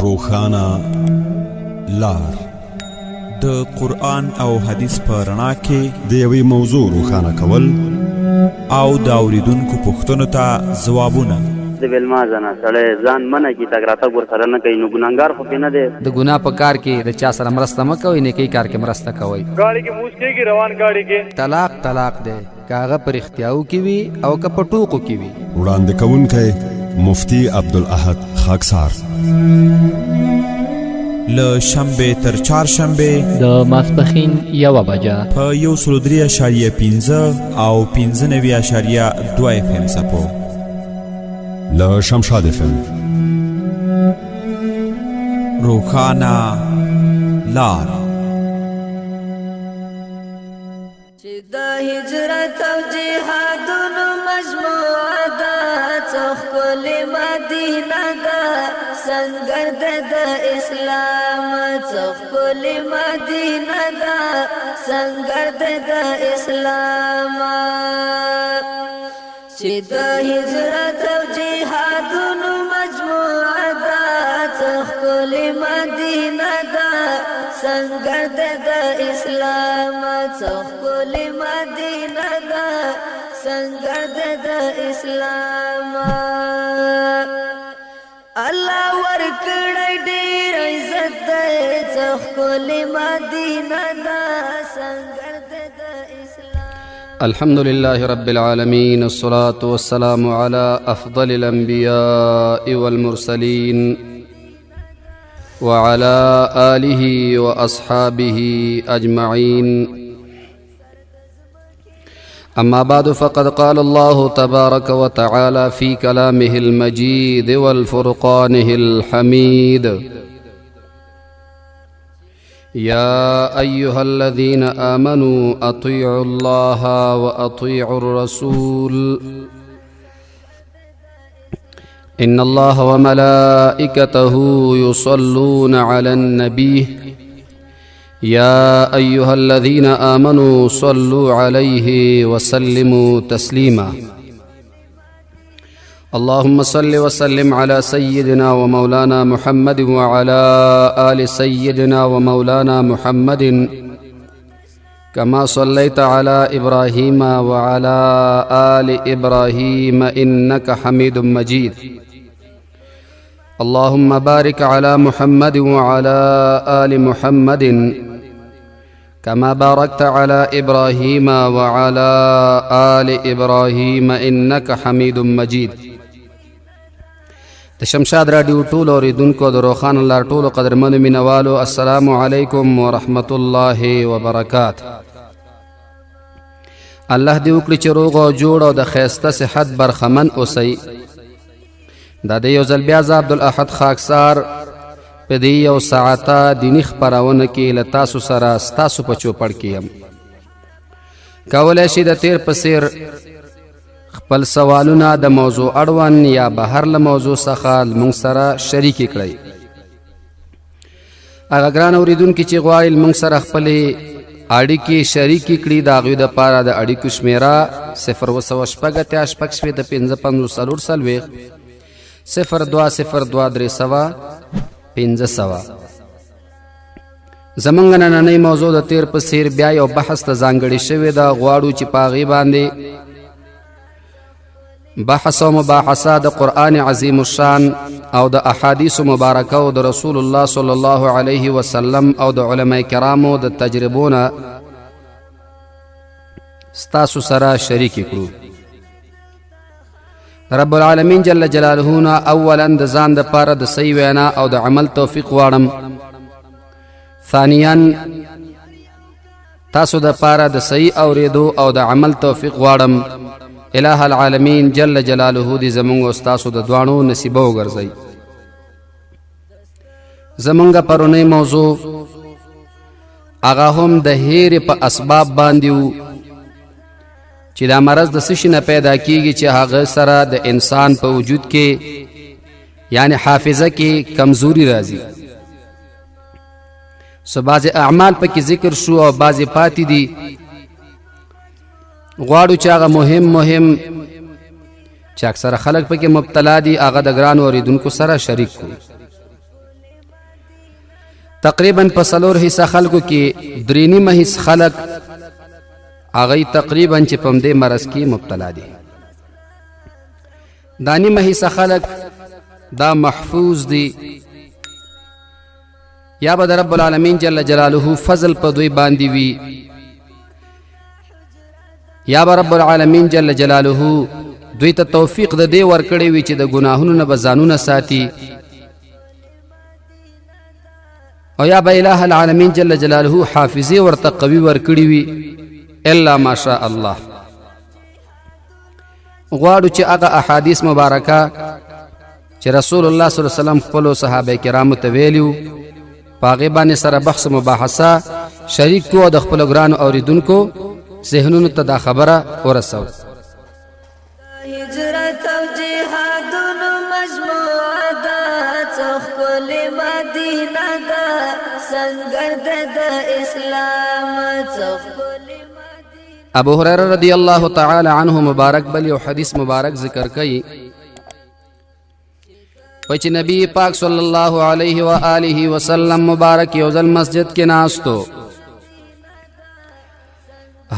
روښانه لار د قرآن او حدیث په رڼا کې د یوې موضوع روښانه کول او د اورېدونکو پوښتنو ته ځوابونه. د ویلما ځنه سړی ځان منع کي تګ راتګ ورسره نه کوي نو ګناهګار خو پې نه دی. د ګناه په کار کې د چا سره مرسته مه کوئ، نیکۍ کار کې مرسته کوئ. ګاډي کې موس کېږي روان ګاډي کې. طلاق دی که هغه په رښتیاو کې وي او که په ټوکو کې وي. وړاندې کوونکی مفتی عبدالاحد خاکسار. له شنبې تر چهارشنبې د ماسپښین 1 بجه په 103.5 او 95.2 FM څپو. له شمشاد FM روښانه لار. چې د هجرت او جهادونو مجموعه ده، څه ښکلې مدینه ده، سنگر د اسلام. څه ښکلې مدینه ده، سنگر د اسلام. چې د هجرت او جهادونو مجموعه ده، څه ښکلې مدینه ده، سنگر د اسلام. څه ښکلې مدینه ده، سنگر د اسلام. الله ورکړی ډېر عزت دی، څه ښکلې مدینه ده، سنگر د اسلام. الحمد لله رب العالمين، الصلاة والسلام على أفضل الأنبياء والمرسلين وعلى آله وأصحابه أجمعين. أما بعد، فقد قال الله تبارك وتعالى في كلامه المجيد والفرقانه الحميد: يا أيها الذين آمنوا أطيعوا الله وأطيعوا الرسول إن الله وملائكته يصلون على النبي يا أيها الذين آمنوا صلوا عليه وسلموا تسليما. اللهم صل وسلم على سيدنا ومولانا محمد وعلى آل سيدنا ومولانا محمد كما صليت على إبراهيم وعلى آل إبراهيم إنك حميد مجيد. اللهم بارك على محمد وعلى آل محمد كما باركت على إبراهيم وعلى آل إبراهيم إنك حميد مجيد. د شمشاد رادیو ټول اوریدونکو د روښانه لار ټولو قدرمنو مینوالو، السلام علیکم ورحمت الله وبرکاته. الله دې وکړي چې روغ او جوړ او د ښایسته صحت برخمن اوسئ. دا د یو ځل بیا زه عبدالاحد خاکسار په دې یو ساعته دیني خپرونه کې له تاسو سره ستاسو په چوپړ کې یم. کولی شي د تیر په څیر خپل سوالونه د موضوع اړوند یا بهر له موضوع څخه لمونږ سره شریکې کړئ. هغه ګران اورېدونکي چې غواړي لمونږ سره خپلې اړیکې شریکې کړي، د هغوی دپاره د اړیکو شمېره 080-885-55-440 0202-300-500. زمونږ نننۍ موضوع د تیر په څیر بیا یو بحث ته ځانګړې شوې ده. غواړو چې په هغې باندې بحث او مباحثه د قرآن عظیم الشان او د احادیث مبارکه او د رسول الله صلی الله علیه وسلم او د علماء کرامو د تجربونه ستاسو سره شریک کړو. رب العالمین جل جلاله نه اولا د ځان د پاره د صحیح وینا او د عمل توفیق غواړم. ثانیا تاسو د پاره د صحیح اوریدو او د عمل توفیق غواړم. الہ العالمین جل جلاله دې زمونږ او ستاسو د دواړو نصیبه وګرځي. زمونږ پرونی موضوع هغه هم د هیرې په اسباب باندې وو چې دا مرض د څه شي نه پیدا کیږي چې هغه سره د انسان په وجود کې یعنی حافظه کې کمزوري راځي. سو بعضې اعمال پکې ذکر شو او بعضې پاتې دي. غواړو چې هغه مهم چې اکثره خلک پکې مبتلا دي هغه د ګرانو اوریدونکو سره شریک کړو. تقریبا په 4 حصہ خلکو کې 3.5 حصہ خلک هغه تقریبا چې په دې مرض کې مبتلا دي. دانی حصہ خلک دا محفوظ دي، یا به رب العالمین جل جلاله فضل په دوی باندې وي، یا به رب العالمین جل جلاله دوی ته توفیق د دې ورکړي وي چې د ګناهونو نه بزانونه ساتي، او یا به الہ العالمین جل جلاله حافظي ورته قوي ورکړي وي الا ما شاء الله. غواړو چې هغه احادیث مبارکه چې رسول الله صلی الله علیه وسلم خپل صحابه کرامو ته ویلیو پاغه باندې سره بحث مباحثه شریک کو د خپل ګران اوریدونکو ذهنونو ته دا خبره ورسو. هجرت او جهادونو مجموعه ده څخکل مدینه ده سنگر د اسلام څخکل. ابو هريره رضی الله تعالی عنه مبارک بل یو حدیث مبارک ذکر کړي چې نبی پاک صلی الله علیه و آله وسلم مبارک یو ځل مسجد کې ناستو،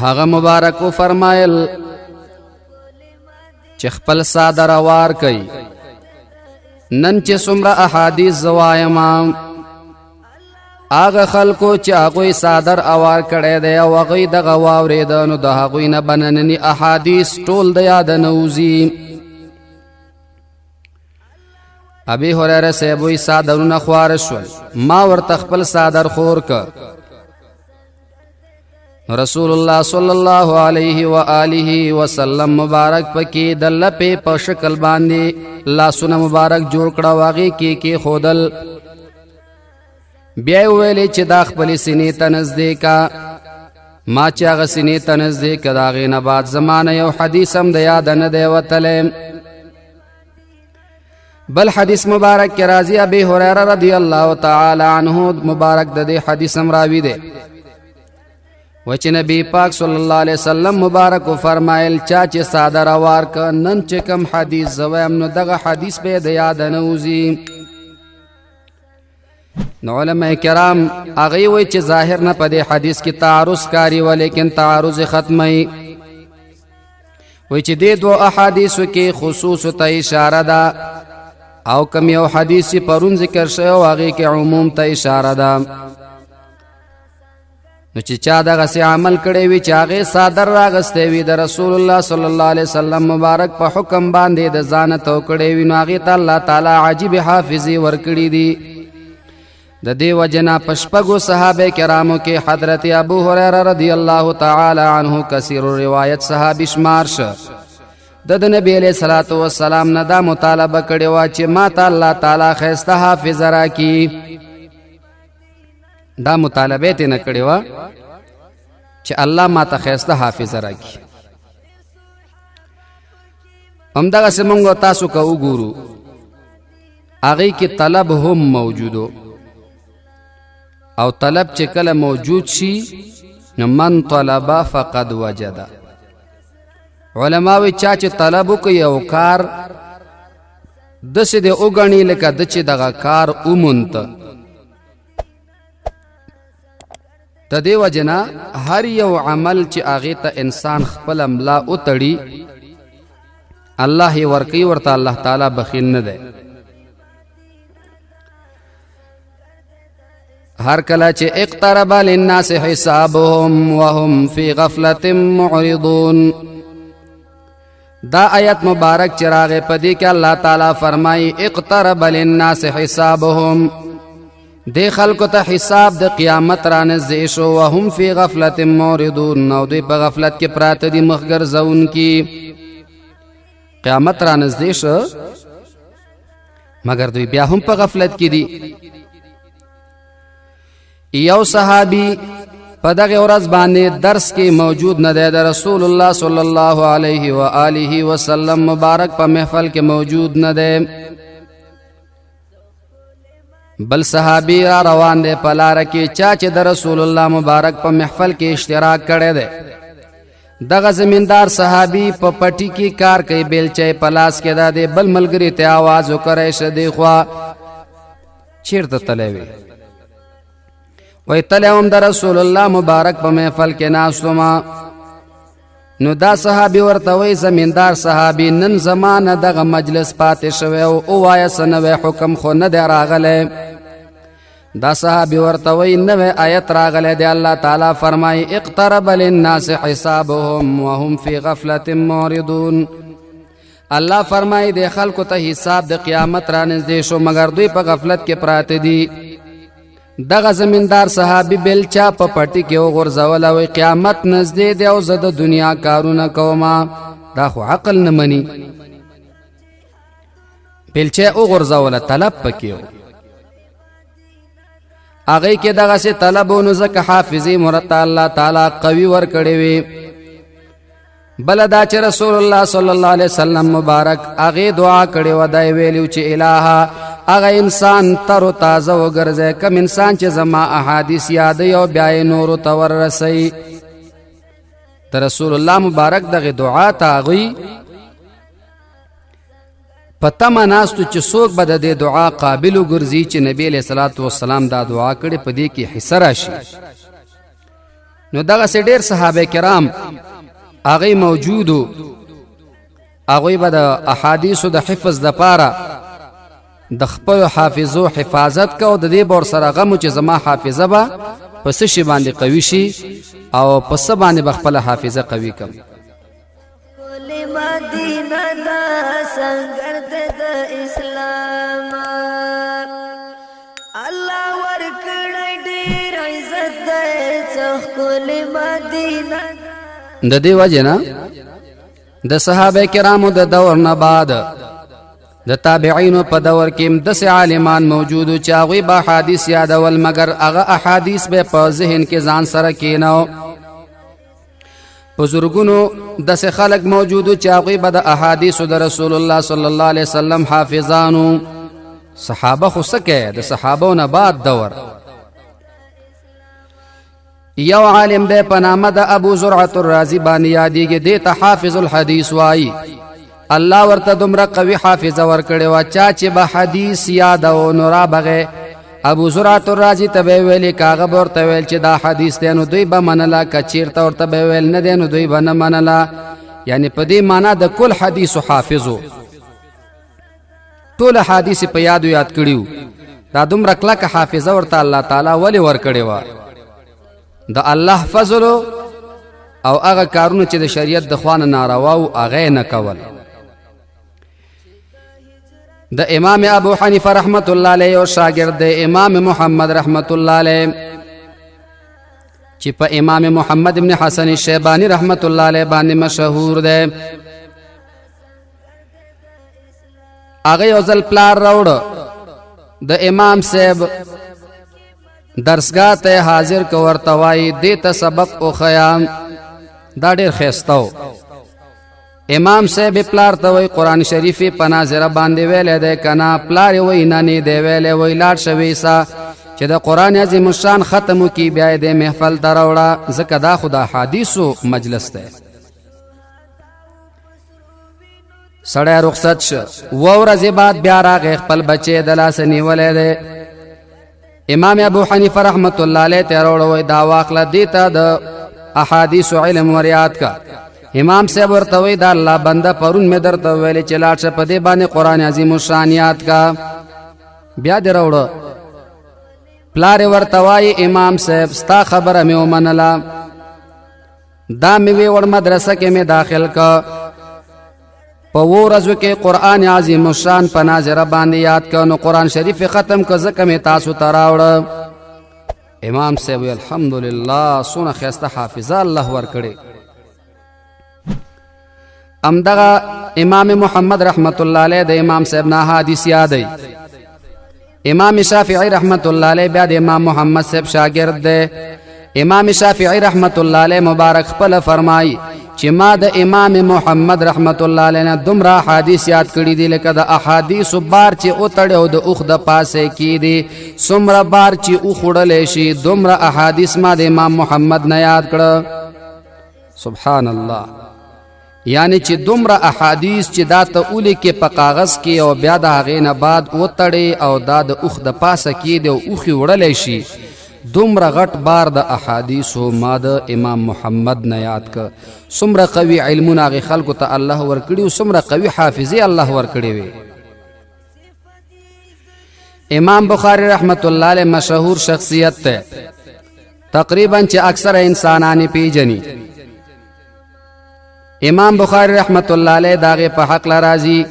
هغه مبارک فرمایل چې خپل صادر وار کوي، نن چې څومره احادیث زوایما هغه خلکو چې هغوی صادر اوار کړی دی او هغوی دغه واورېده نو د هغوی نه بننني احادیث ټول د یاده نه وځي. ابي هريره صاحب وی صادرونه خوار شول، ما ورته خپل صادر خور که. رسول الله صلی الله علیه و آله وسلم مبارک پکې د لپې په شکل باندې لاسونه مبارک جوړ کړه، واغې کې خودل، بیا ویلې چې دا خپل سینې ته نزدیکا. ما چې هغه سینې ته نزدیک د هغې نه بعد زمانه یو حدیث هم د یاده نه دی وتلی. بل حدیث مبارک کې راځي ابي هريره رضی الله تعالی عنه مبارک د دې حدیث هم راوي دی و چې نبی پاک صلی الله علیه وسلم مبارک فرمایل چا چې صادر وار ک نن چې کم حدیث زویم نو دغه حدیث به د یاد نه وځي. نو علماء کرام هغه وی چې ظاهر نه په دې حدیث کې تعارض کاری ولیکن تعارض ختمي، وی چې دې دو احادیث کې خصوص ته اشاره ده او کم یو حدیث پرون ذکر شوی هغه کې عموم ته اشاره ده. نو چې چا دغه سي عمل کړی وي چې هغه صادر راغسته وي د رسول الله صلی الله علیه وسلم مبارک په حکم باندې د ځان ته کړی وي نو هغه ته الله تعالی عجیب حافظي ورکړي دي. د دې وجنا پشپغو صحابه کرامو کې حضرت ابو هريره رضی الله تعالی عنه کثیر روایت صحابي شمار شه د نبی علیہ الصلوۃ والسلام نه دا مطالبه کړي وا چې ما ته الله تعالی خیسته حافظ راکړي. دا مطالبه ته نه کړي وا چې الله ما ته خیسته حافظ راکړي. همدغه سمونږ تاسو کو وګورو هغه کې طلب هم موجودو او طلب چې کله موجود شي نو من طلب فقد وجد. علماوی چا چې طلب وکي او کار دسې د اوګنی لکه د چې دغه کار اومونت د دې وجنا هر یو عمل چې هغه ته انسان خپل املا او تړي الله ورکی ورته الله تعالی بخیل نه دی. هر کله چې اقترب للناس حسابهم وهم فی غفلة معرضون. دا آیت مبارک چراغ پدی کہ اللہ تعالی فرمائی اقترب للناس حسابهم دی خلق تا حساب د قیامت را نزدې شو وهم فی غفلة معرضون نو دی په غفلت کې پراته دي مخګر زون کی قیامت را نزدې شو مگر دوی بیا هم په غفلت کې دي. یو صحابی په دغه ورځ باندې درس کې موجود نه دی، د رسول الله صلی الله علیه و آله وسلم مبارک په محفل کې موجود نه دی. بل صحابی را روان دی په لار کې چا چې د رسول الله مبارک په محفل کې اشتراک کړی دی. دغه زمیندار صحابی په پټی کې کار کوي، بیلچې په لاس کې ده دی. بل ملګری ته आवाज وکړی شه دی خوا چیرته تللی وي وی تلیوم در رسول الله مبارک په محفل کې ناستما نو دا صحابي ورته وی زمیندار صحابي نن زمانه دغه مجلس پاتې شوی او وایه څه نوی حکم خو نه دی راغلی دا صحابي ورته وی نوی آیت راغلی دی الله تعالی فرمای اقترب للناس حسابهم وهم فی غفلة معرضون الله فرمای د خلکو ته حساب د قیامت را نږدې شو مگر دوی په غفلت کې پراته دي دغه زمیندار صحابي بیلچا په پټي کې وغورځول او قیامت نږدې دی او زه د دنیا کارونه کوما دا خو عقل نه مني بیلچا وغورځوله طلب پکې هغې کې دغسې طلبونو ځکه حافظې مرته الله تعالی قوي ورکړې وي بل دا چې رسول الله صلی الله علیه وسلم مبارک هغې دعا کړې وه دی ویلي چې الها هغه انسان تر و تازه وګرځئ کم انسان چې زما احادیث یادوي او بیا یې نورو ته وررسوي د رسول الله مبارک دغې دعا ته هغوی په تمه ناستو چې څوک به د دې دعا قابل وګرځي چې نبي علیه صلات وسلام دا دعا کړې په دې کې حصه راشي نو دغسې ډېر صحابه کرام هغوی موجودو هغوی به د احادیثو د حفظ دپاره د خپلو حافظو حفاظت کو د دې به ورسره غم چې زما حافظه به په څه شي باندې قوي شي او په څه باندې به خپله حافظه قوي کړم مدینه دا سنگر د اسلام الله ورکړی ډېر عزت دی څښکلې مدینه د دې وجه نه د صحابه کرامو د دور نه بعد د تابعینو په دور کې داسې عالمان موجودو چې هغوی به احادیث یادول مګر هغه احادیث به په ذهن کې ځان سره کېنو په زرګونو داسې خلک موجودو چې هغوی به د احادیثو د رسول الله صلی الله علیه وسلم حافظانو صحابه خو څه کوي د صحابو نه بعد دور یو عالم دی په نامه د ابو زرعة الرازي باندې یادېږي دې ته حافظ الحدیث وایي الله ورته دومره قوي حافظه ورکړې وه چا چې به حدیث یادو نو رابغې ابو زرعة الرازي ته به یې ویلې که هغه به ورته ویل چې دا حدیث دی نو دوی به منله که چېرته ورته به یې ویل نه دی نو دوی به نه منله یعنې په دې معنا د کل حدیثو حافظو ټول حدیث په یادو یاد کړي دا دومره کلکه حافظه ورته الله تعالی ولې ورکړې وه د الله فضل او هغه کارونه چې د شریعت د خوا نه ناروا و هغه یې نه کول د امام ابو حنیفه رحمت الله علیه او شاگرد د امام محمد رحمت الله علیه چې په امام محمد ابن حسن الشیبانی رحمت الله علیه باندې مشهور دی هغه یو ځل پلار راوړه د امام صاحب درسګاه ته حاضر کو ورته وایي دې ته سبق وښیه دا ډېر ښایسته و امام صاحب پلار ته وایي قرآن شریف په ناظره باندې ویلی دی که نه پلار یې وایي نه نه دی ویلی وایي لاړ شه ویسه چې د قرآن عظیم الشان ختم وکړي بیا یې دې محفل ته راوړه ځکه دا خو د احادیثو مجلس دی سړی رخصت شه اووه ورځې بعد بیا راغی خپل بچی د لاسه نیولی دی امام ابو حنیفه رحمت الله علیه ته راوړه وایي دا واخله دې ته د احادیثو علم ور یاد کا امام صاحب ورته وایي دا الله بنده پرون مې درته ویلې چې لاړ شه په دې باندې قرآن عظیم الشان یاد کا بیا دې راوړه پلار ورته وایي امام صاحب ستا خبره مې ومنله دا مې ویوړ مدرسه کې مې داخل کا په اوو ورځو کې قرآن عظیم الشان په ناظره باندې یاد کا نو قرآن شریف ختم که ځکه مې تاسو ته راوړه امام صاحب وی الحمدلله څونه ښایسته حافظه الله ورکړې همدغه امام محمد رحمت الله علیه د امام صاحب نه حدیث یادوي امام شافعی رحمت الله علیه بیا د امام محمد صاحب شاگرد دی امام شافعی رحمت الله علیه مبارک خپل فرمایي چې ما د امام محمد رحمت الله علیه نه دومره احادیث یاد کړي دي لکه د احادیثو بار چې وتړی او د اوښ د پاسه کېدي څومره بار چې وخوړلی شي دومره احادیث ما د امام محمد نه یاد کړه سبحان الله یعنی چې دومره احادیث چې دا ته ولیکې په کاغذ کې او بیا د هغې نه بعد وتړې او دا د اوښ د پاسه کېدي او اوښې وړلی شي دومره غټ بار د احادیثو ما د امام محمد نه یاد ک څومره قوي علمونه هغې خلکو ته الله ورکړي و څومره قوي حافظې الله ورکړې وې. امام بخاری رحمت الله علیه مشهور شخصیت ته تقریبا چې اکثر انسانانی پیجنی. امام بخاری رحمت الله علیه داغه په حق لرازی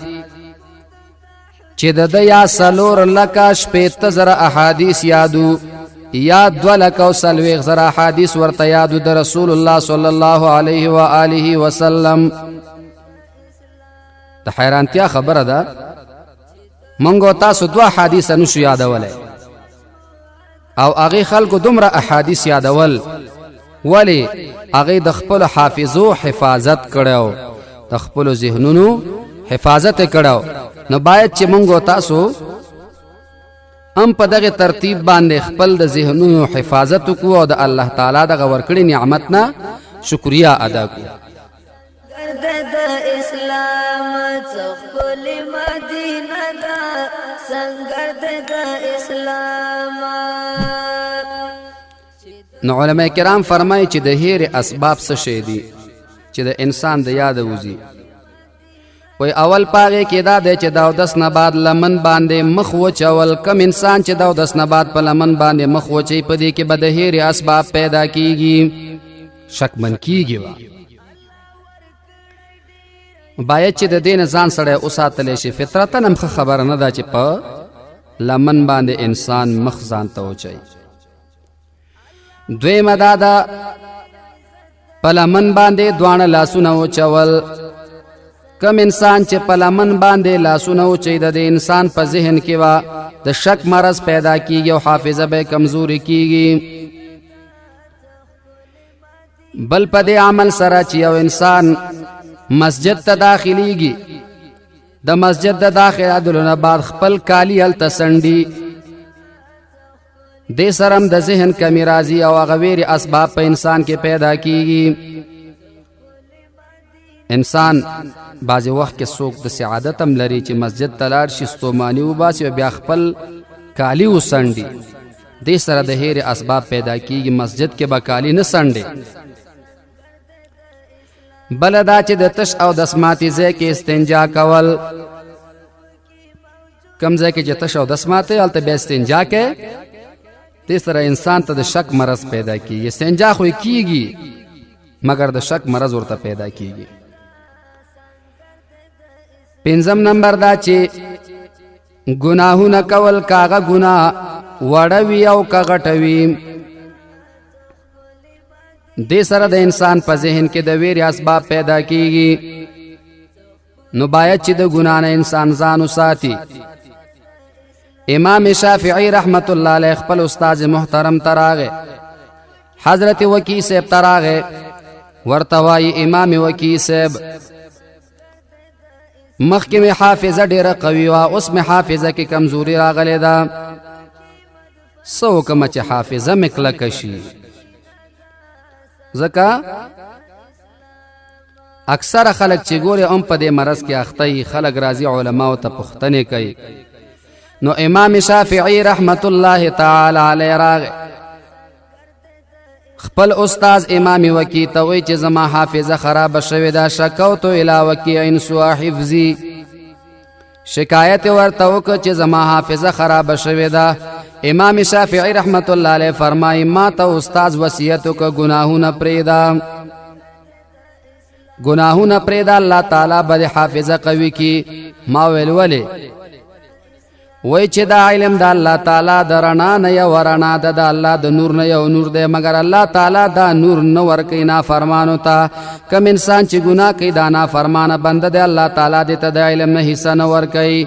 چې د یا سلور لکه شپېته زره احادیث یادو یا 2 لکه 40 زره احادیث ورته یادو د رسول الله صلی الله علیه و آله وسلم. د حیرانتیا خبره ده مونږ تاسو 2 حدیث نشو یادولای او هغه خلکو دومره احادیث یادول ولی هغه د خپل حافظو حفاظت کړو د خپل ذهنونو حفاظت کړو. نو باید چې مونږ تاسو هم په دغه ترتیب باندې خپل د ذهنونو حفاظت وکړو او د الله تعالی دغه ورکړي نعمت نه شکریا ادا کړو. د اسلام څخل مدینه دا څنګه د اسلام. نو علماء کرام فرمایي چې د هیر اسباب څه شي دي چې د انسان د یاد وځي. وی اول پاغه کې دا دی چې داودس نه بعد لمن باندې مخ وچول. کم انسان چې داودس نه بعد په لمن باندې مخ وچي په دې کې به د هیر اسباب پیدا کیږي شکمن کیږي. باید چې د دین ځان سره اوساتل شي. فطرتن هم خبره نه ده چې په لمن باندې انسان مخ ځان ته وچي. دویمه دا ده په لمن باندې دوانه لاسونه وچول. کم انسان چې په لمن باندې لاسونه وچي د انسان په ذهن کې وا د شک مرض پیدا کیږي او حافظه به کمزوري کیږي. بل په دې عمل سره چې یو انسان مسجد ته داخليږي د مسجد د داخله دلونه بعد خپل کالی هل تسندي دې سرم د ذهن کمی راځي او غویر اسباب په انسان کې پیدا کیږي. انسان بعض وخت کې څوک د سعادت هم لري چې مسجد ته لاړ شي ستوماني وباسي او بیا خپل کالی وسندي. دې سره د هیر اسباب پیدا کیږي. مسجد کې به کالی نه سندي. بل دا چې د تش او د سماتی ځای کې استنجا کول. کم ځای کې چې تش او د سماتی هلته بیا استنجا کوي. دې سره انسان ته د شک مرض پیدا کیږي. استنجا خو کیږي مگر د شک مرض ورته پیدا کیږي. 5 نمبر دا چې گناهونه کول کاغه گناه وړوي او کغټوي. دې سره د انسان په ذهن کې د ویری اسباب پیدا کیږي. نو باید چې د ګناه نه انسان ځان وساتي. امام شافعی رحمت الله علیه خپل استاد محترم تراغه حضرت وکی صاحب تراغه ورتوای امام وکی صاحب مخکې حافظه ډیره قوي وا اوس می حافظه کې کمزوري راغله ده. سو کوم چې حافظه مکله کشي ځکه اکثر خلک چې ګوره هم په دې مرض کې اخته خلک راضي علما او ته پختنه کوي. نو امام شافعی رحمت الله تعالی علیه راغ خپل استاد امام وکی ته وی چې زما حافظه خراب شوه دا شکوت الی وکیع سوء حفظی. شکایت ورته وکړه چې زما حافظه خراب شوه دا. امام شافعی رحمت الله علیه فرمای ما ته استاد وصیت وکړه گناهونه پرېدا. گناهونه پرېدا الله تعالی به حافظه قوي کی. ما ویل ولی وای چې دا علم د الله تعالی درنا نه یو ورنا د الله د نور نه یو نور دی مگر الله تعالی دا نور نه ورکې نه فرمانو ته. کم انسان چې ګناه کوي دا نه فرمانه بنده دی الله تعالی دې ته د علم نه حصہ نه ورکوي.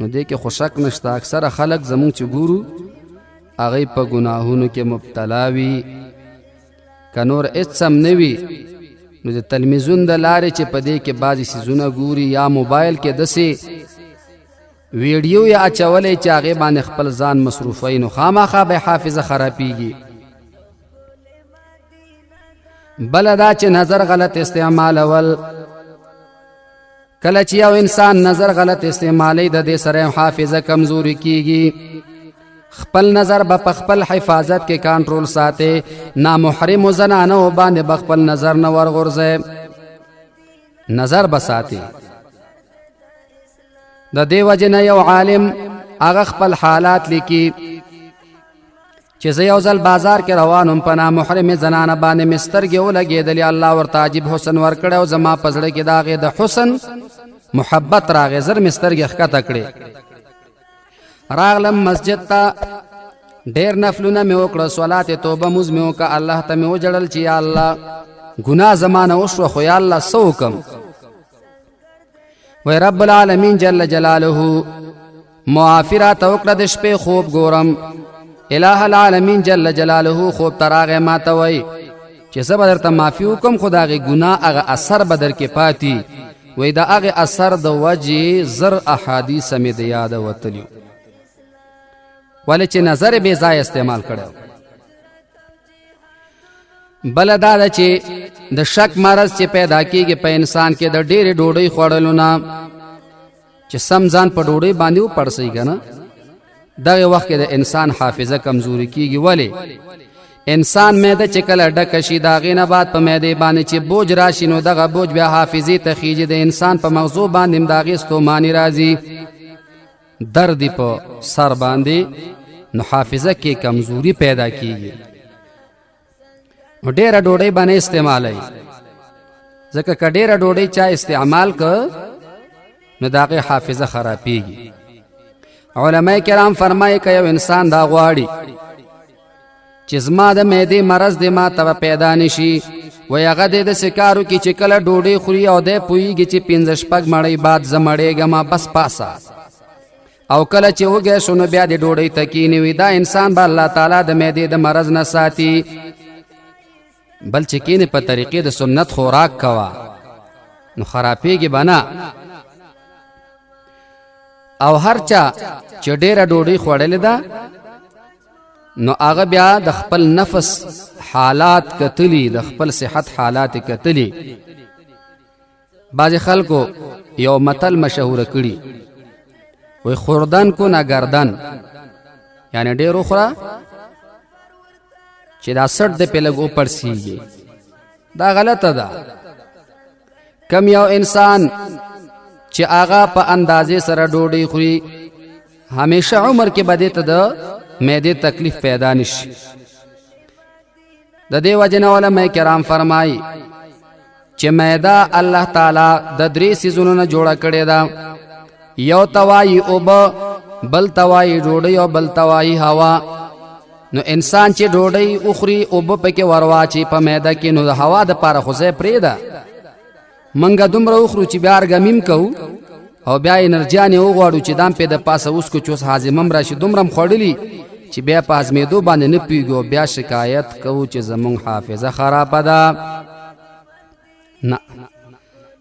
نو دې کې خوشک نشته. اکثر خلک زمون چې ګورو هغه په ګناهونو کې مبتلا وي کنور هیڅ هم نه وي. نو د تلویزیون د لارې چې په دې کې بعضې سیزونه ګوري یا موبایل کې داسې ویډیو یا اچولې چې هغې باندې خپل ځان مصروفوي نو خامخا به حافظه خرابېږي. بله دا چې نظر غلط استعمالول. کله چې یو انسان نظر غلط استعمالی د دې سره حافظه کمزوري کیږي. خپل نظر به خپل حفاظت کې کنټرول ساتي، نامحرم زنانو باندې بخپل نظر نه ورغورځي، نظر بساتي. د دې وجنه یو عالم هغه خپل حالات لیکي چې زه یو ځل بازار کې روانم، په نامحرم زنانه باندې مې سترګې ولګېدلې، الله ورته عجیب حسن ورکړی او زما په زړه کې د هغې د حسن محبت راغی، زر مې سترګې ښکته کړې. راغلم مسجد ته، ډېر نفلونه مې وکړه، صلات توبه مونځ مې وکړه، الله ته مې وجړل چې یا الله ګناه زمانه وشوه، خو یا الله څه وکړم؟ وی رب العالمین جل جلاله معافي راته وکړه، د شپې خوب ګورم، الہ العالمین جل جلاله خوب ته راغی، ما ته وی چې زه به درته معافي وکړم، خو د هغې ګناه هغه اثر به در کې پاتې. وی د هغې اثر د وجې زر احادیث مې د یاده وتلي، ولې چې نظر بې ځای استعمال کړی. بله دا ده چې د شک مرض چې پیدا کیږي په انسان کې د ډېرې ډوډۍ خوړلو نه، چې سم ځان په ډوډۍ باندې وپړسئ که نه، دغه وخت کې د انسان حافظه کمزوري کیږي. ولې؟ انسان معده چې کله ډکه شي، د هغې نه بعد په معدې باندې چې بوج راشي، نو دغه بوج بیا حافظې ته خیږي، د انسان په مغزو باندې هم د هغې ستوماني راځي، درد په سر باندې، نو حافظه کې کمزوري پیدا کیږي. نو ډېره ډوډۍ به نه استعمالوي، ځکه که ډېره ډوډۍ چا استعمال که نو د هغې حافظه خرابېږي. علماء کرام فرمایي که یو انسان دا غواړي چې زما د معدې مرض دی ما ته به پیدا نشي، وی هغه دی داسې کار وکړي چې کله ډوډۍ خوري او دی پوهېږي چې 5-6 مړۍ بعد زه مړېږم بس پاسه، او کله چې وږی شو نو بیا د ډوډۍ ته کښېني، وي دا انسان به الله تعالی د معدې د مرض نه ساتي. بل چې کښېنې په طریقې د سنت خوراک کوه نو خرابېږي به نه. او هر چا چې ډېره ډوډۍ خوړلې ده نو هغه بیا د خپل نفس حالات کتلی، د خپل صحت حالات کتلی. بعضې خلکو یو متل مشهوره کړي، وی خوردن کو نه گردن، یعنی ډېر وخوره چې دا سټ د پې لږ وپړسېږي. دا غلطه ده. کم یو انسان چې هغه په اندازې سره ډوډۍ خوري، همیشه عمر کې به دې ته د معدې تکلیف پیدا نشي. د دې وجې نه علماء کرام فرمایي چې معده الله تعالی د 3 څیزونو نه جوړه کړې ده، یو توایی اوبه، بل توایی ډوډۍ او بل توایی هوا. نو انسان چې ډوډۍ اخري اوبه پکې ورواچي په معده کې، نو د هوا د پاره خو ځای پرېږده. منګه دومره وخورو چې بیا ارګمیم کوو او بیا انرجیانې وغواړو چې دام پې د پاسه وسکو چې اوس هاضمم راشي، دومره م خوړلي چې بیا په هضمېدو باندې نه پوهېږو، او بیا شکایت کوو چې زمونږ حافظه خرابه ده. نه،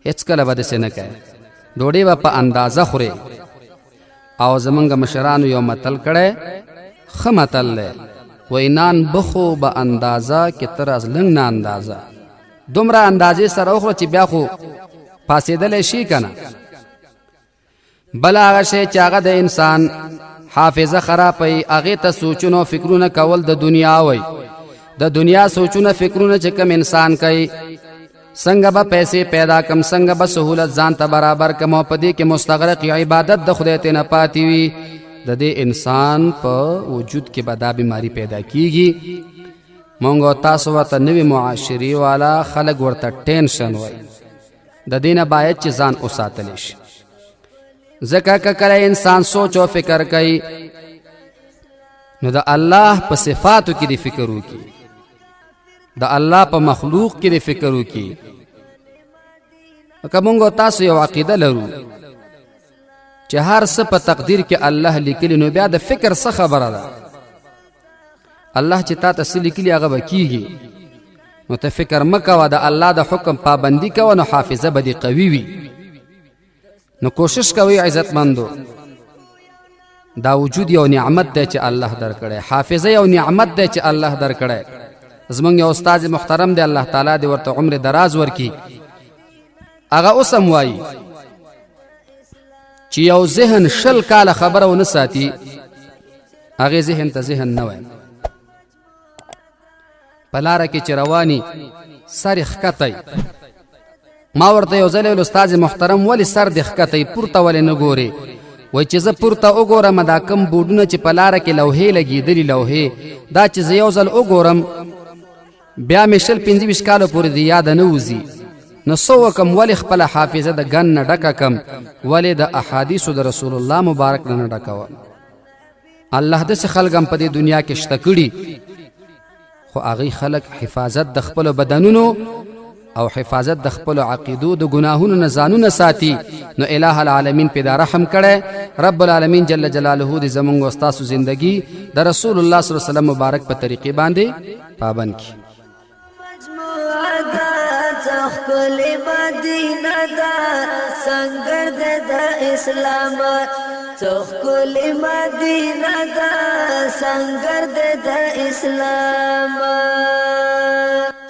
هېڅکله به داسې نه کوي. ډوډۍ به په اندازه خورې. او زمونږ مشرانو یو متل کړی، ښه متل دی، وایي نان بخو به اندازه که تر از لږ نه اندازه. دومره اندازې سره وخوره چې بیا خو پاسېدلی شي که نه. بل هغه شی چې هغه د انسان حافظه خرابوي، هغې ته سوچونه او فکرونه کول د دنیا وی. د دنیا سوچونه فکرونه چې کم انسان کوي، څنګه به پیسې پیدا کم، څنګه به سهولت ځان ته برابر کم، او په دې کې مستغرق عبادت د خدای ته نه پاتې وي، د دې انسان په وجود کې به دا بیماری پیدا کیږي. مونږ او تاسو ورته نوې معاشري والا خلک ورته ټینشن وایي. د دې نه باید چې ځان وساتلی شي، ځکه که کله انسان سوچ او فکر کوي نو د الله په صفاتو کې د فکر وکړي، د الله په مخلوق کې د فکر وکړي. که مونږ او تاسو یو عقیده لرو چې هر څه په تقدیر کې الله لیکلی، نو بیا د فکر څه خبره ده؟ الله چې تا ته څه لیکلي هغه به کیږي. نو ته فکر مه کوه، د الله د حکم پابندي کوه، نو حافظه به دې قوي وي. نو کوشش کوئ عزتمندو، دا وجود یو نعمت دی چې الله درکړی، حافظه یو نعمت دی چې الله درکړی. زمونږ یو استاد محترم دی، الله تعالی دې ورته عمر دراز ورکي، هغه اوس هم وایي چې یو ذهن 20 کاله خبره ونه ساتي، هغې ذهن ته ذهن نه وای. په لاره کې چې رواني سر یې ښکتی. ما ورته یو ځل ویل استاد محترم ولې سر دې ښکتی پورته ولې نه ګورې؟ وایي چې زه پورته وګورم دا کم بورډونه چې په لاره کې لوحې لګېدلي لوحې دا چې زه یو ځل وګورم بیا مې 25 کالو پورې د یاده نه وځي. نو څه وکم؟ ولې خپله حافظه د ګن نه ډکه کم؟ ولې د احادیثو د رسول الله مبارک نه ډکوم؟ الله داسې خلک هم په دې دنیا کې شته کړي، خو هغوی خلک حفاظت د خپلو بدنونو او حفاظت د خپلو عقیدو د ګناهونو نه ځانونه ساتي. نو الہ العالمین پې دا رحم کړی، رب العالمین جل جلاله دې زمونږ او ستاسو زندگی د رسول الله صلی الله علیه وسلم مبارک په طریقې باندې پابند کړي. مجموعه دا ښکلې مدینه ده، سنګر ده د اسلام. ښکلې مدینه ده، سنګر ده د اسلام.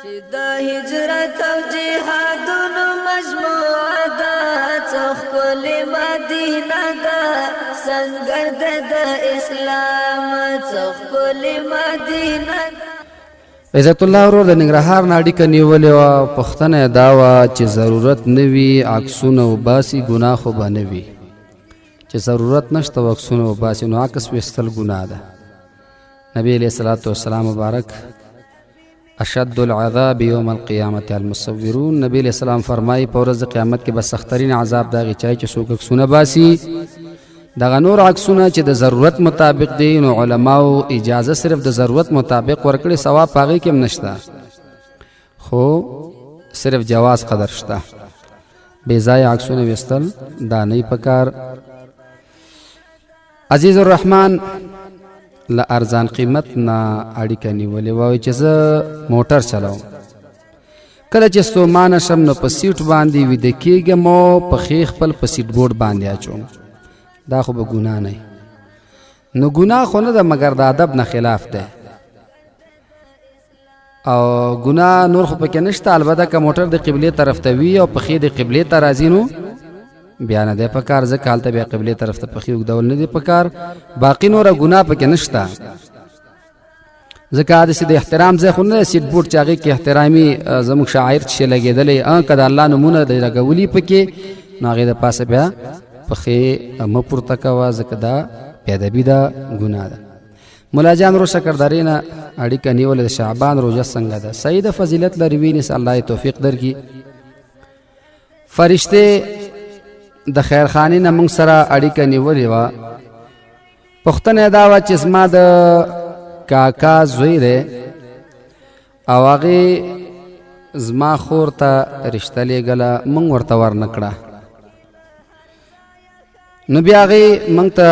چې د هجرت او جهادونو مجموعه ده، ښکلې مدینه ده، سنګر ده د اسلام. ښکلې مدینه ده. عزت الله ورور د ننګرهار نه اړیکه نیولې وه. پوښتنه یې دا وه چې ضرورت نه وي عکسونه وباسي ګناه خو به نه وي. چې ضرورت نشته و عکسونه وباسي نو عکس ویستل ګناه ده. نبی علیه الصلاة والسلام مبارک اشد العذاب یوم القیامت المصورون، نبی علیه السلام فرمایي په ورځ د قیامت کې به سخترین عذاب د هغې چای چې څوک عکسونه باسي. دغه نور عکسونه چې د ضرورت مطابق دی نو علماو اجازه صرف د ضرورت مطابق ورکړي، ثواب په هغې کې هم نشته، خو صرف جواز قدر شته. بې ځایه عکسونه ویستل دا نه پکار. عزیز الرحمن له ارزان قیمت نه اړیکه نیولې وه چې زه موټر چلوم. کله چې ستومانه شم نو په سیټ باندې ویده کېږم او پښې خپل په سیټ بورډ باندې اچوم. دا خو به ګناه نه نو ګناه خو نه ده مګر د ادب نه خلاف ده او ګناه نور خو پکې نشته. البته که موټر د قبلې طرف ته وي او پښې د قبلې ته راځي نو بیا نه دی پکار، ځکه هلته بیا قبلې طرف ته پښې اوږدول نه دی پکار. باقي نوره ګناه پکې نشته، ځکه داسې د احترام ځای خو نه دی سیټ بورډ چې هغې کې احترامي زموږ شاعر چې لګېدلی که د الله نومونه دی لګولي پکې نو هغې د پاسه بیا پښې مه پورته کوه، ځکه دا بېادبي ده، ګناه ده. ملا جان رو شکردارې نه اړیکه نیولې د شعبان روژه څنګه ده؟ صحیح ده، فضیلت لري، وینې الله یې توفیق درکړي. فرشتې د خیرخانې نه موږ سره اړیکه نیولې وه. پوښتنه یې دا وه چې زما د کاکا زوی دی او هغې زما خور ته رشته لېږله، موږ ورته ورنه کړه. نو بیا هغې موږ ته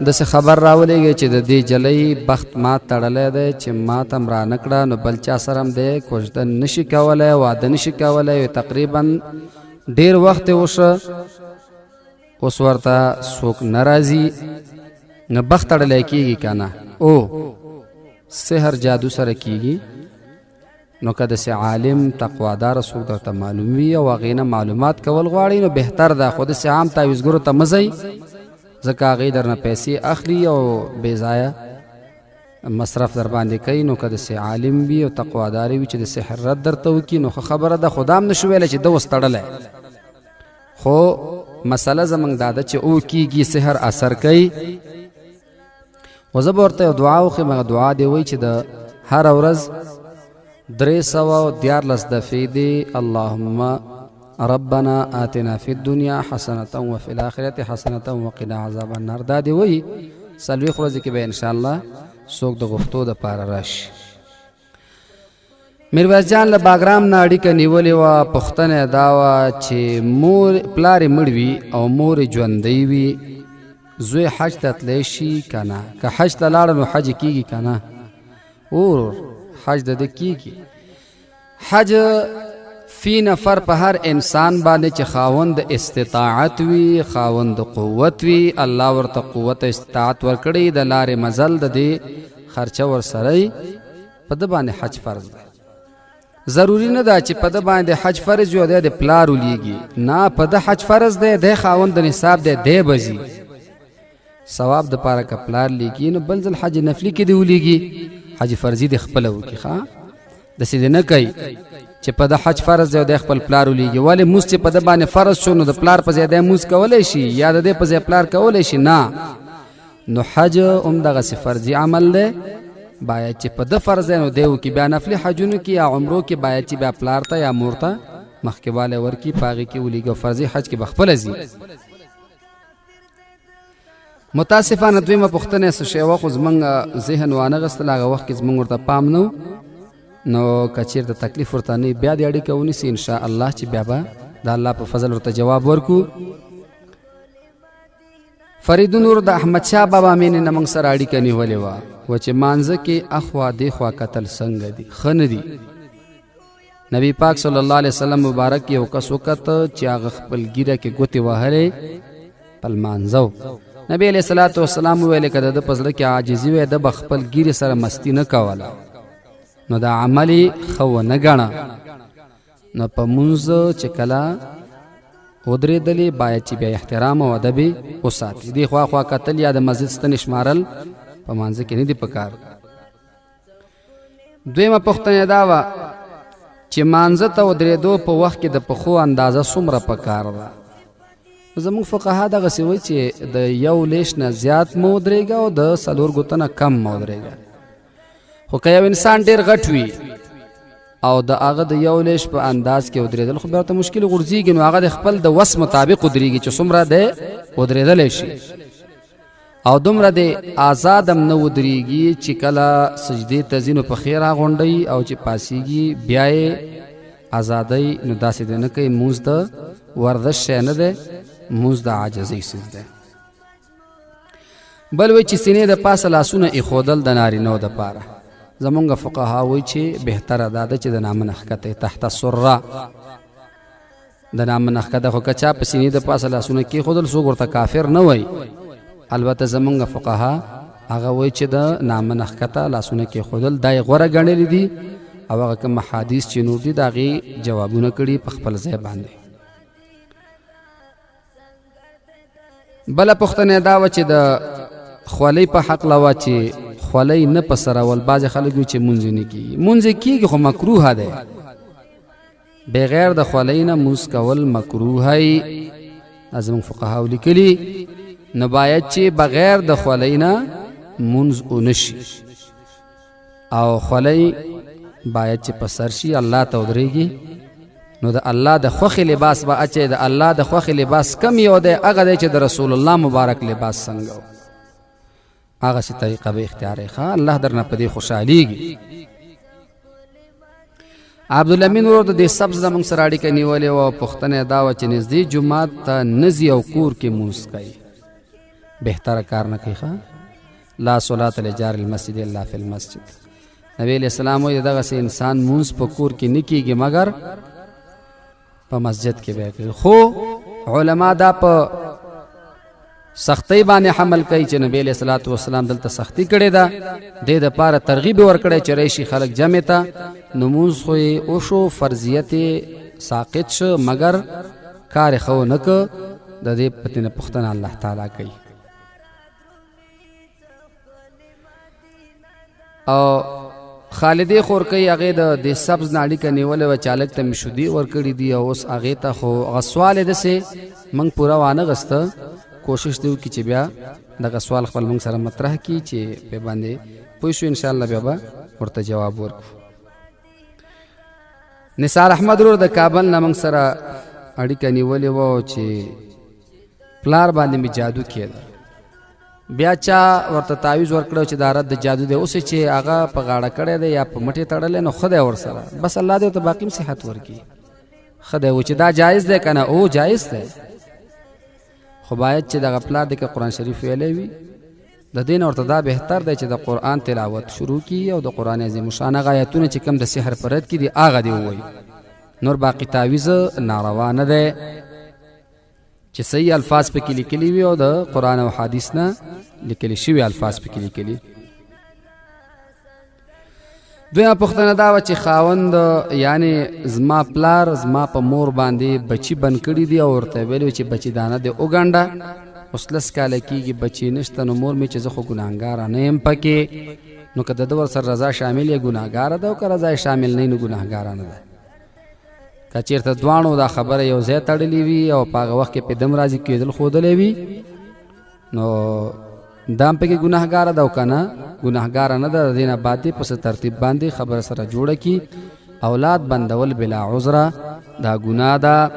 داسې خبر راولېږی چې د دې جلۍ بخت ما تړلی دی چې ما ته م رانه کړه، نو بل چا سره هم دی کوژده نشي کولی، واده نشي کولی. تقریبا ډېر وخت یې وشه، اوس ورته څوک نه راځي. نو بخت تړلی کېږي که نه؟ او سحر جادو سره کېږي. نو که داسې عالم تقواداره څوک درته معلوم وي او هغې نه معلومات کول غواړئ نو بهتر ده، خو داسې عام تعویزګرو ته مه ځئ، ځکه هغې در نه پیسې اخلي او بې ځایه مصرف در باندې کوي. نو که داسې عالم وي او تقواداره وي چې د سحر رد درته وکړي نو ښه خبره ده، خو دا هم نشو ویلی چې ده اوس تړلی. خو مسله زموږ دا ده چې او کېږي سحر اثر کوي. و زه به ورته یو دعا وښیم، هغه دعا دې وایي چې د هره ورځ 314 دفعې دی اللهم ربنا آتنا فی الدنیا حسنة وفي الآخرة حسنة وقنا عذاب النار. دا دی وایي 40 ورځې کې به انشاءالله څوک د غوښتو دپاره راشي. میرویس جان له باګرام نه اړیکه نیولې وه. پوښتنه یې دا وه چې پلار یې مړ وي او مور یې ژوندی وي، زوی حج ته تلی شي که نه؟ که حج ته لاړه نو حج کېږي که نه؟ ورور حج د ده کېږي. حج فی نفر په هر انسان باندې چې خاوند استطاعت وي، خاوند قوت وي، الله ورته قوت استطاعت ورکړی، د لارې مزل د دې خرچه ورسره په ده باندې حج فرض دی. ضروری نه ده چې په ده باندې حج فرض وي او دی د پلار ولیږي، نه، په ده حج فرض دی، دی خاوند د نصاب دی، دی به ځي. ثواب د پاره که پلار لیږي نو بل ځل حج نفلي کې دې ولیږي حج فرضي دې خپله وکړي ښه داسې دې نه کوي چې په د حج فرض دی او د خپل پلار ولیږي ولې مونځ چې په د باندې فرض شو نو د پلار په ځای دی مونځ کولی شي یا د دې په ځای پلار کولی شي نه نو حج هم دغسې فرضي عمل دی باید چې په ده فرض دی نو دی وکړي بیا نفلي حجونو کې یا عمرو کې باید چې بیا پلار ته یا مور ته مخکې والی ورکړي په هغې کې ولیږي او فرضي حج کې به خپله ځي متاسفانه دویمه پوښتنه څه شی وه خو زموږ ذهن وانغستل هغه وخت کې زموږ ورته پام نه نو که چېرته تکلیف ورته نه بیا دې اړیکه ونیسي انشاءالله چې بیا به د الله په فضل ورته جواب ورکو فریدون نور د احمدشاه بابا مینې نه موږ سره اړیکه نیولې وه و چې مانځه کې اخوا دېخوا کتل څنګه دي ښه نه دي نبی پاک صلی الله علیه وسلم مبارک یو کس وکته چې هغه خپل ګیره کې ګوتې وهلې په لمانځه نبی علیہ الصلوۃ والسلام ویل کده د پزړه کې عاجزي وي د خپل ګیره سره مستی نه کوله نو دا عملی خو نه غاڼه نو په مونږ چې کلا ودرېدلې باید چې بیا احترام او ادب وساتي دی خوا خوا قتل یا د مسجد ستن شمارل په مانځ کې نه دی پکار دویمه پوښتنه دا و چې مانځ ته ودرېدو په وخت کې د پخو اندازه څومره پکار ده زموږ فقها دغسې وایي چې د یو لیش نه زیات مو ودرېږه او د څلور ګوته نه کم مو ودرېږه خو که یو انسان ډېر غټ وي او د هغه د یو لیش په انداز کې ودرېدل خو بیا ورته مشکل غورځېږي نو هغه د خپل د وس مطابق ودرېږي چې څومره دی ودرېدلی شي او دومره د آزاد هم نه ودرېږي چې کله سجدې ته ځي نو پښې راغونډوي او چې پاسېږي بیا یې ازادۍ نو داسې دی نه کوي مونځ د ورزش شی نه دی مونځ د عاجزۍ څیز دی بل وایي چې سینې د پاسه لاسونه ایښودل د نارینهو دپاره زمونږ فقها وایي چې بهتره دا ده چې د نامه نه ښکته تحت السره د نامه نه ښکته خو که چا په سینې د پاسه لاسونه کېښودل څوک ورته کافر نه وایي البته زمونږ فقها هغه وایي چې د نامه نه ښکته لاسونه کېښودل دا یې غوره ګڼلي دي او هغه کوم حدیث چې نور دي د هغې جوابونه کړي په خپل ځای باندې بله پوښتنه دا وه چې د خولۍ په حقله وه چې خولۍ نه په سرول بعضې خلک وي چې مونځ نه کېږي مونځ کېږي خو مکروهه دی بغیر د خولۍ نه مونځ کول مکروه دی دا زموږ فقهاو لیکلي نو باید چې بغیر د خولۍ نه مونځ ونه شي او خولۍ باید چې په سر شي الله ته ودرېږي نو د الله د خوښې لباس به اچي د الله د خوښې لباس کم یو دی هغه دی چې د رسول الله مبارک لباس څنګه و هغسې طریقه به اختیاروي ښه الله درنه په دې خوشحالیږي عبدالامین ورور د دې سبز د موږ سره اړیکه نیولې وه پوښتنه یې دا وه چې نږدې جومات ته نه ځي او کور کې مونځ کوي بهتره کار نه کوي ښه لا صلات لجار المسجد الا فی المسجد نبی علیہ السلام وایي دغسې انسان مونځ په کور کې نه کېږي مګر په مسجد کې به کوي خو علما دا په سختۍ باندې حمل کوي چې نبی علیہ الصلوۃ والسلام دلته سختی کړې ده دې دپاره ترغیب ورکړی چې راشي خلک جمع ته نو مونځ خو یې وشو فرضیت ساقط شو مګر کار یې ښه ونه که د دې پتې نه پوښتنه الله تعالی کوي او خالدې خورکۍ هغې د دې سبز نه اړیکه نیولې وه چې هلک ته مې شودې ورکړي دي او اوس هغې ته خو هغه سوال یې داسې موږ پوره وانغسته کوشش دی وکړي چې بیا دغه سوال خپل موږ سره مطرح کړي چې بیا باندې پوه شو انشاءالله بیا به ورته جواب ورکړو نثار احمد ورور د کابل نه موږ سره اړیکه نیولې وه چې پلار باندې مې جادو کېده بیا چا ورته تعویض ورکړو چې دا رد د جادو دی اوس چې هغه په غاړه کړی دی یا په مټې تړلی نو ښه دی ورسره بس الله دې ورته باقي صحت ورکړي ښه دی و چې دا جایز دی که نه او جایز دی خو باید چې دغه پلار دی که قرآن شریف ویلی وي د دې نه ورته دا بهتر دی چې د قرآن تلاوت شروع کړي او د قرآن عظیم الشان هغه آیتونه چې کوم د سحر په رد کې دي هغه دې ووایي نور باقي تعویض ناروا نه دی چې صحیح الفاظ پکې لیکلي وي او د قرآن او حدیث نه لیکلي شوي الفاظ پکې لیکلي دویمه پوښتنه دا وه چې خاوند یعنې زما پلار زما په مور باندې بچي بند کړي دي او ورته ویلي چې بچي دانه دې وګنډه اوس لس کاله کېږي بچی نشته نو مور مې چې زه خو ګناهګاره نه یم پکې نو که د ده ورسره رضا شامل یې ګناهګاره ده او که رضا یې شامل نه وي نو ګناهګاره نه ده که چېرته دواړو دا خبره یو ځای تړلې وي او په هغه وخت کې پې دم راضي کېدل ښودلی وي نو دا هم پکې ګناهګاره ده او که نه ګناهګاره نه ده. د دې نه بعد دې په څه ترتیب باندې خبره سره جوړه کړي. اولاد بندول بلا عذره دا ګناه ده.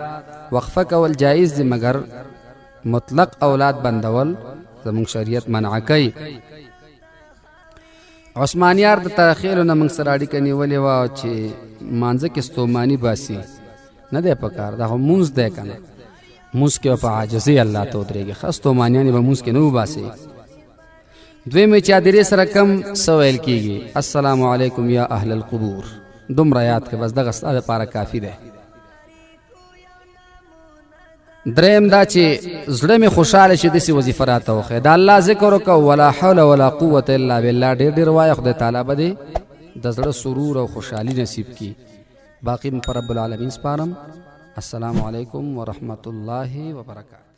وقفه کول جایز دي مګر مطلق اولاد بندول زمونږ شریعت منع کوي. عثمانیار د تاخیرو نه موږ سره اړیکه نیولې وه چې مانځه کې ستوماني باسي نه دی پکار دا خو مونځ دی که نه مونځ کې به په عاجزۍ الله ته ودرېږي ښه ستومانیانې به مونځ کې نه وباسي. دویمې چادرې سره کم څه ویل کېږي السلام علیکم یا اهل القبور دومره یاد کړه بس دغه ستا دپاره کافي دی. دریم دا چې زړه مې خوشحاله شي داسې وظیفه راته وښیه د الله ذکر وکړه ولا حول ولا قوة الا بالله ډېر ډېر وایه خدای تعالی به دې د زړه سرور او خوشحالي نصیب کړي. باقي مې په رب العالمین سپارم. السلام علیکم ورحمة الله وبرکاته.